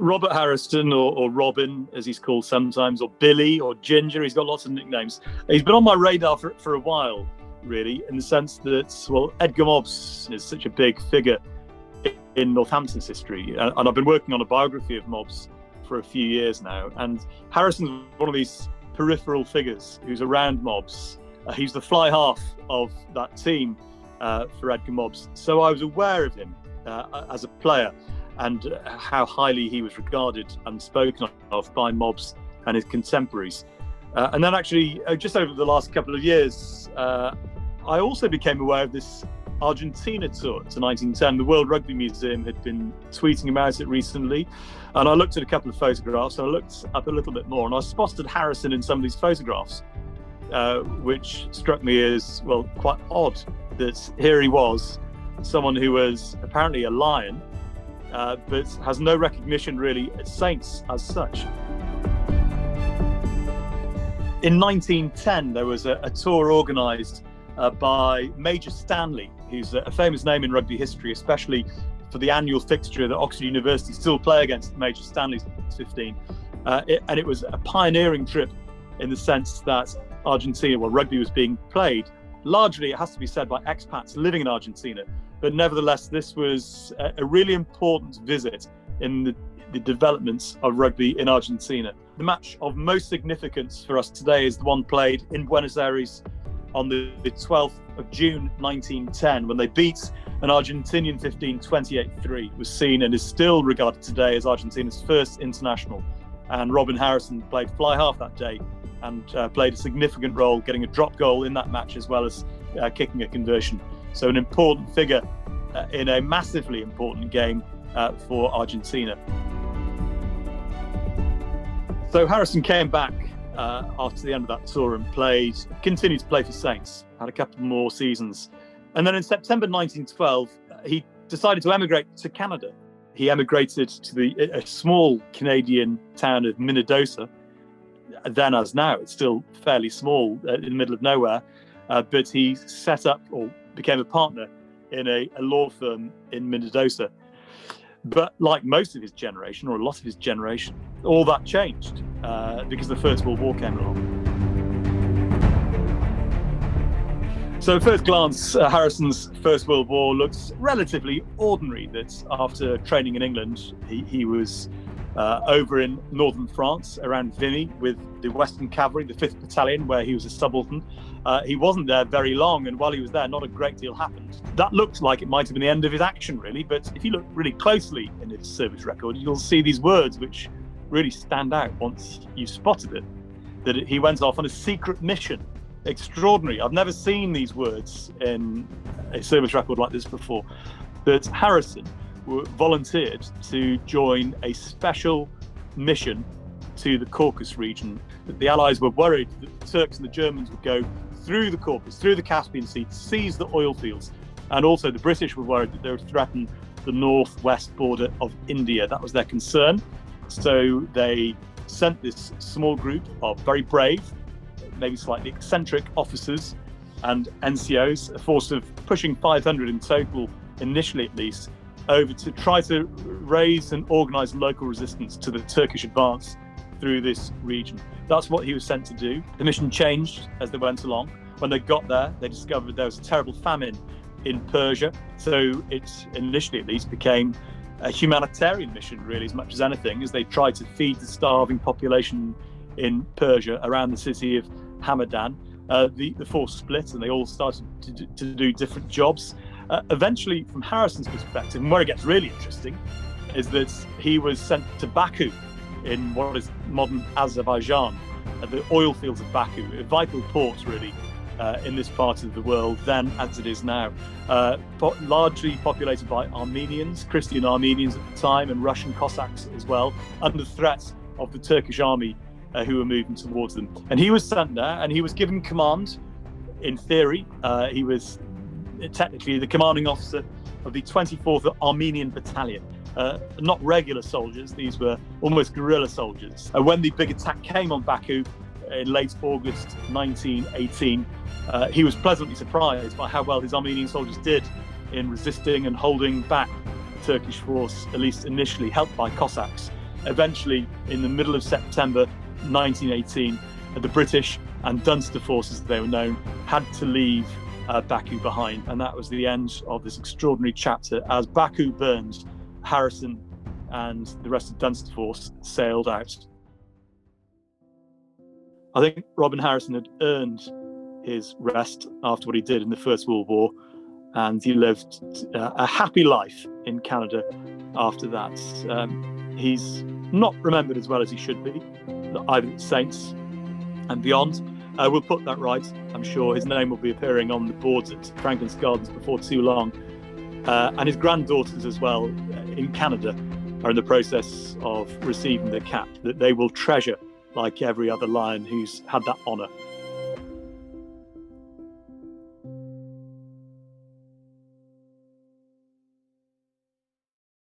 Robert Harrison, or Robin, as he's called sometimes, or Billy, or Ginger. He's got lots of nicknames. He's been on my radar for a while, really, in the sense that, well, Edgar Mobbs is such a big figure in Northampton's history. And I've been working on a biography of Mobbs for a few years now. And Harrison's one of these peripheral figures who's around Mobbs. He's the fly half of that team for Edgar Mobbs. So I was aware of him as a player and how highly he was regarded and spoken of by Mobbs and his contemporaries. And then actually, just over the last couple of years, I also became aware of this Argentina tour to 1910. The World Rugby Museum had been tweeting about it recently, and I looked at a couple of photographs, and I looked up a little bit more, and I spotted Harrison in some of these photographs, which struck me as, well, quite odd that here he was, someone who was apparently a Lion, but has no recognition really as saints as such. In 1910, there was a tour organised by Major Stanley, who's a famous name in rugby history, especially for the annual fixture that Oxford University still play against Major Stanley's 15. And it was a pioneering trip in the sense that Argentina, well, rugby was being played. Largely, it has to be said, by expats living in Argentina. But nevertheless, this was a really important visit in the developments of rugby in Argentina. The match of most significance for us today is the one played in Buenos Aires on the 12th of June 1910, when they beat an Argentinian 15 28-3. It was seen and is still regarded today as Argentina's first international. And Robin Harrison played fly half that day and played a significant role, getting a drop goal in that match as well as kicking a conversion. So an important figure in a massively important game for Argentina. So Harrison came back after the end of that tour and continued to play for Saints, had a couple more seasons. And then in September 1912, he decided to emigrate to Canada. He emigrated to a small Canadian town of Minnedosa. Then as now, it's still fairly small in the middle of nowhere, but he set up or became a partner in a law firm in Minnedosa. But like most of his generation, or a lot of his generation, all that changed because the First World War came along. So at first glance, Harrison's First World War looks relatively ordinary. That after training in England, he was over in northern France, around Vimy, with the Western Cavalry, the 5th Battalion, where he was a subaltern. He wasn't there very long, and while he was there, not a great deal happened. That looked like it might have been the end of his action, really, but if you look really closely in his service record, you'll see these words which really stand out once you've spotted it, that he went off on a secret mission. Extraordinary. I've never seen these words in a service record like this before. That Harrison volunteered to join a special mission to the Caucasus region. That the Allies were worried that the Turks and the Germans would go through the Caucasus, through the Caspian Sea, to seize the oil fields. And also the British were worried that they would threaten the northwest border of India. That was their concern. So they sent this small group of very brave, maybe slightly eccentric officers and NCOs, a force of pushing 500 in total, initially at least, over to try to raise and organise local resistance to the Turkish advance through this region. That's what he was sent to do. The mission changed as they went along. When they got there, they discovered there was a terrible famine in Persia. So it initially at least became a humanitarian mission, really, as much as anything, as they tried to feed the starving population in Persia around the city of Hamadan. The force split and they all started to do different jobs. Eventually, from Harrison's perspective, and where it gets really interesting, is that he was sent to Baku in what is modern Azerbaijan, the oil fields of Baku, a vital port, really, in this part of the world, then as it is now. Largely populated by Armenians, Christian Armenians at the time, and Russian Cossacks as well, under threat of the Turkish army who were moving towards them. And he was sent there, and he was given command. In theory, he was technically the commanding officer of the 24th Armenian Battalion. Not regular soldiers, these were almost guerrilla soldiers. When the big attack came on Baku in late August 1918, he was pleasantly surprised by how well his Armenian soldiers did in resisting and holding back the Turkish force, at least initially, helped by Cossacks. eventually, in the middle of September 1918, the British and Dunster forces, as they were known, had to leave Baku behind. And that was the end of this extraordinary chapter. As Baku burned, Harrison and the rest of Dunster force sailed out. I think Robin Harrison had earned his rest after what he did in the First World War, and he lived a happy life in Canada after that. He's not remembered as well as he should be, either at Saints and beyond. We'll put that right. I'm sure his name will be appearing on the boards at Franklin's Gardens before too long. And his granddaughters as well in Canada are in the process of receiving the cap that they will treasure like every other Lion who's had that honour.